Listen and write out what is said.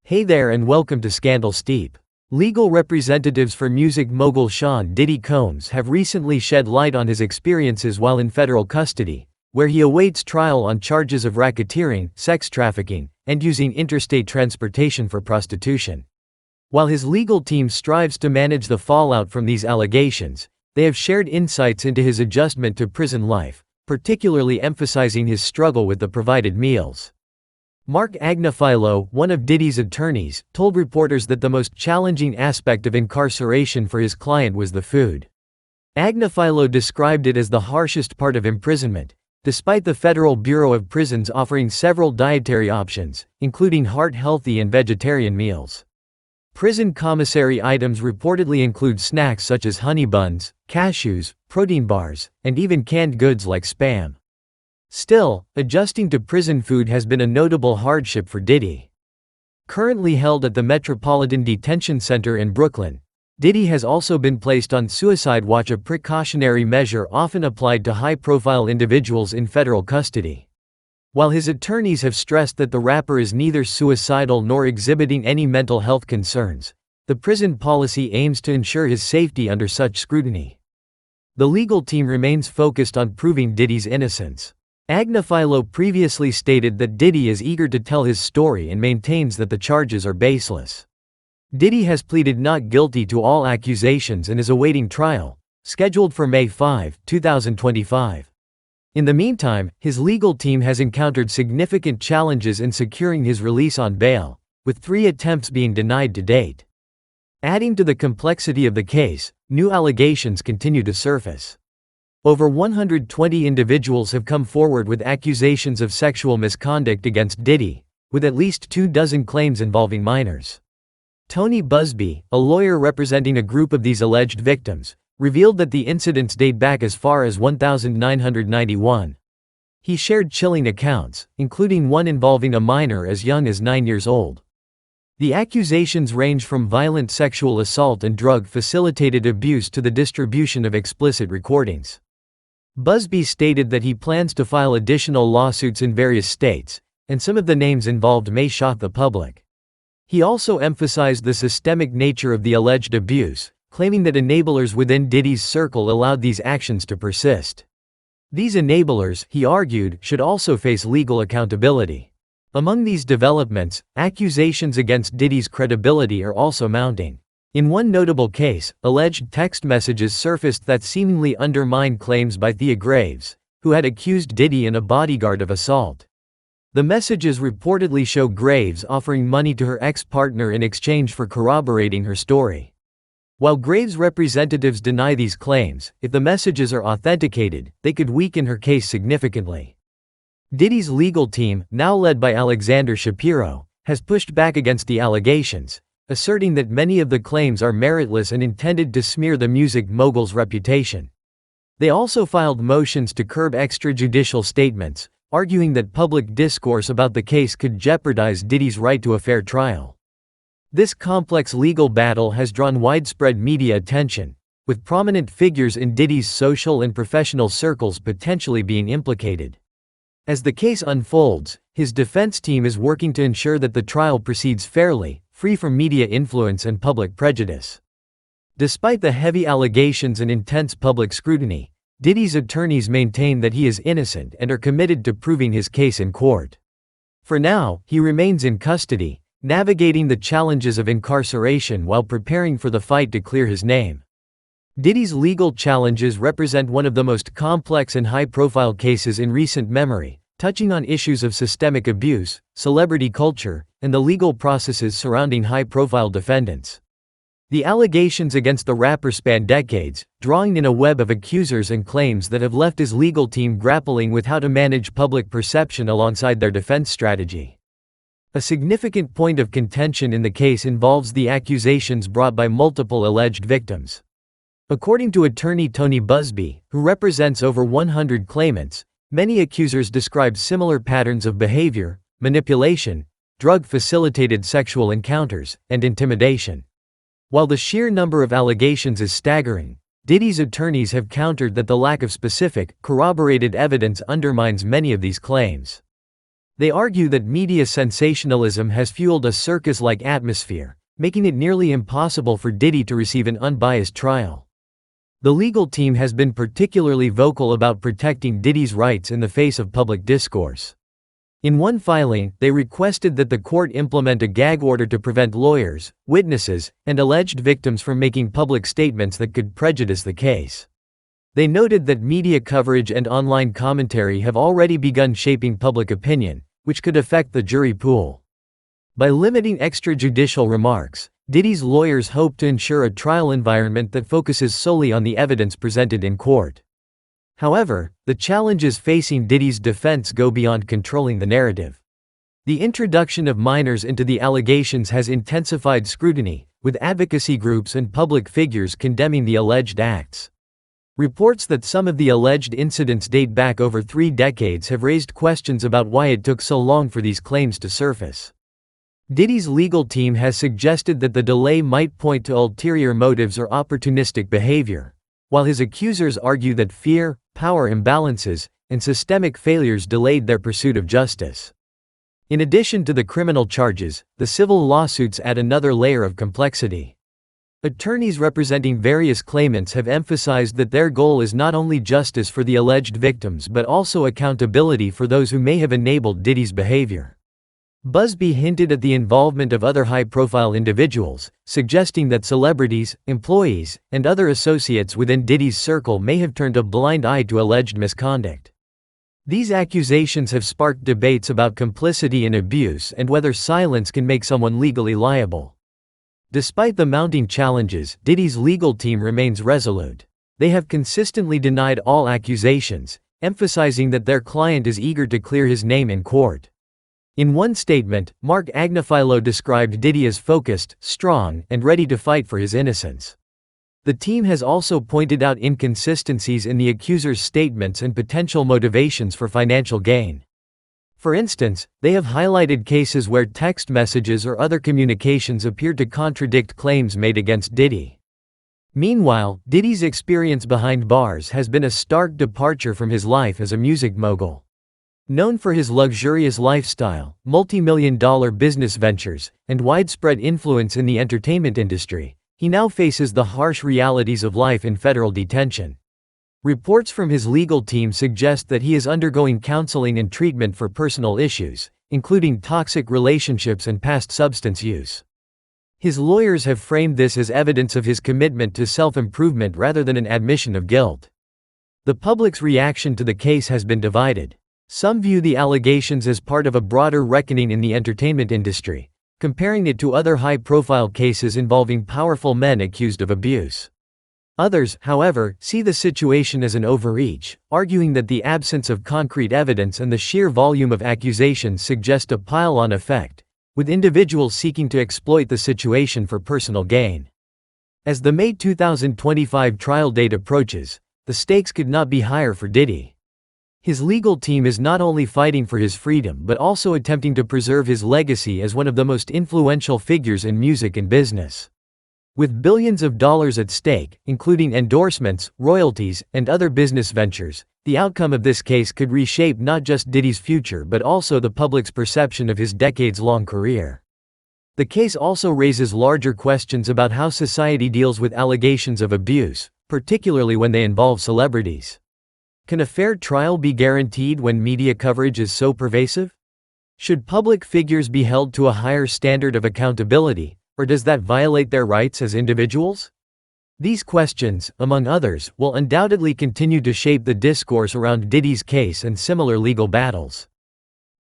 Hey there and welcome to Scandal Steep. Legal representatives for music mogul Shawn "Diddy" Combs have recently shed light on his experiences while in federal custody, where he awaits trial on charges of racketeering, sex trafficking, and using interstate transportation for prostitution. While his legal team strives to manage the fallout from these allegations, they have shared insights into his adjustment to prison life, particularly emphasizing his struggle with the provided meals. Mark Agnifilo, one of Diddy's attorneys, told reporters that the most challenging aspect of incarceration for his client was the food. Agnifilo described it as the harshest part of imprisonment, despite the Federal Bureau of Prisons offering several dietary options, including heart-healthy and vegetarian meals. Prison commissary items reportedly include snacks such as honey buns, cashews, protein bars, and even canned goods like Spam. Still, adjusting to prison food has been a notable hardship for Diddy. Currently held at the Metropolitan Detention Center in Brooklyn, Diddy has also been placed on suicide watch, a precautionary measure often applied to high-profile individuals in federal custody. While his attorneys have stressed that the rapper is neither suicidal nor exhibiting any mental health concerns, the prison policy aims to ensure his safety under such scrutiny. The legal team remains focused on proving Diddy's innocence. Agnifilo previously stated that Diddy is eager to tell his story and maintains that the charges are baseless. Diddy has pleaded not guilty to all accusations and is awaiting trial, scheduled for May 5, 2025. In the meantime, his legal team has encountered significant challenges in securing his release on bail, with 3 attempts being denied to date. Adding to the complexity of the case, new allegations continue to surface. Over 120 individuals have come forward with accusations of sexual misconduct against Diddy, with at least 24 claims involving minors. Tony Busby, a lawyer representing a group of these alleged victims, revealed that the incidents date back as far as 1991. He shared chilling accounts, including one involving a minor as young as 9 years old. The accusations range from violent sexual assault and drug-facilitated abuse to the distribution of explicit recordings. Busby stated that he plans to file additional lawsuits in various states, and some of the names involved may shock the public. He also emphasized the systemic nature of the alleged abuse, claiming that enablers within Diddy's circle allowed these actions to persist. These enablers, he argued, should also face legal accountability. Among these developments, accusations against Diddy's credibility are also mounting. In one notable case, alleged text messages surfaced that seemingly undermined claims by Thea Graves, who had accused Diddy and a bodyguard of assault. The messages reportedly show Graves offering money to her ex-partner in exchange for corroborating her story. While Graves' representatives deny these claims, if the messages are authenticated, they could weaken her case significantly. Diddy's legal team, now led by Alexander Shapiro, has pushed back against the allegations, asserting that many of the claims are meritless and intended to smear the music mogul's reputation. They also filed motions to curb extrajudicial statements, arguing that public discourse about the case could jeopardize Diddy's right to a fair trial. This complex legal battle has drawn widespread media attention, with prominent figures in Diddy's social and professional circles potentially being implicated. As the case unfolds, his defense team is working to ensure that the trial proceeds fairly, free from media influence and public prejudice. Despite the heavy allegations and intense public scrutiny, Diddy's attorneys maintain that he is innocent and are committed to proving his case in court. For now, he remains in custody, navigating the challenges of incarceration while preparing for the fight to clear his name. Diddy's legal challenges represent one of the most complex and high-profile cases in recent memory, touching on issues of systemic abuse, celebrity culture, and the legal processes surrounding high-profile defendants. The allegations against the rapper span decades, drawing in a web of accusers and claims that have left his legal team grappling with how to manage public perception alongside their defense strategy. A significant point of contention in the case involves the accusations brought by multiple alleged victims. According to attorney Tony Busby, who represents over 100 claimants, many accusers describe similar patterns of behavior, manipulation, drug-facilitated sexual encounters, and intimidation. While the sheer number of allegations is staggering, Diddy's attorneys have countered that the lack of specific, corroborated evidence undermines many of these claims. They argue that media sensationalism has fueled a circus-like atmosphere, making it nearly impossible for Diddy to receive an unbiased trial. The legal team has been particularly vocal about protecting Diddy's rights in the face of public discourse. In one filing, they requested that the court implement a gag order to prevent lawyers, witnesses, and alleged victims from making public statements that could prejudice the case. They noted that media coverage and online commentary have already begun shaping public opinion, which could affect the jury pool. By limiting extrajudicial remarks, Diddy's lawyers hope to ensure a trial environment that focuses solely on the evidence presented in court. However, the challenges facing Diddy's defense go beyond controlling the narrative. The introduction of minors into the allegations has intensified scrutiny, with advocacy groups and public figures condemning the alleged acts. Reports that some of the alleged incidents date back over 3 decades have raised questions about why it took so long for these claims to surface. Diddy's legal team has suggested that the delay might point to ulterior motives or opportunistic behavior, while his accusers argue that fear, power imbalances, and systemic failures delayed their pursuit of justice. In addition to the criminal charges, the civil lawsuits add another layer of complexity. Attorneys representing various claimants have emphasized that their goal is not only justice for the alleged victims but also accountability for those who may have enabled Diddy's behavior. Busby hinted at the involvement of other high-profile individuals, suggesting that celebrities, employees, and other associates within Diddy's circle may have turned a blind eye to alleged misconduct. These accusations have sparked debates about complicity in abuse and whether silence can make someone legally liable. Despite the mounting challenges, Diddy's legal team remains resolute. They have consistently denied all accusations, emphasizing that their client is eager to clear his name in court. In one statement, Mark Agnifilo described Diddy as focused, strong, and ready to fight for his innocence. The team has also pointed out inconsistencies in the accuser's statements and potential motivations for financial gain. For instance, they have highlighted cases where text messages or other communications appeared to contradict claims made against Diddy. Meanwhile, Diddy's experience behind bars has been a stark departure from his life as a music mogul. Known for his luxurious lifestyle, multi-million-dollar business ventures, and widespread influence in the entertainment industry, he now faces the harsh realities of life in federal detention. Reports from his legal team suggest that he is undergoing counseling and treatment for personal issues, including toxic relationships and past substance use. His lawyers have framed this as evidence of his commitment to self-improvement rather than an admission of guilt. The public's reaction to the case has been divided. Some view the allegations as part of a broader reckoning in the entertainment industry, comparing it to other high-profile cases involving powerful men accused of abuse. Others, however, see the situation as an overreach, arguing that the absence of concrete evidence and the sheer volume of accusations suggest a pile-on effect, with individuals seeking to exploit the situation for personal gain. As the May 2025 trial date approaches, the stakes could not be higher for Diddy. His legal team is not only fighting for his freedom but also attempting to preserve his legacy as one of the most influential figures in music and business. With billions of dollars at stake, including endorsements, royalties, and other business ventures, the outcome of this case could reshape not just Diddy's future but also the public's perception of his decades-long career. The case also raises larger questions about how society deals with allegations of abuse, particularly when they involve celebrities. Can a fair trial be guaranteed when media coverage is so pervasive? Should public figures be held to a higher standard of accountability, or does that violate their rights as individuals? These questions, among others, will undoubtedly continue to shape the discourse around Diddy's case and similar legal battles.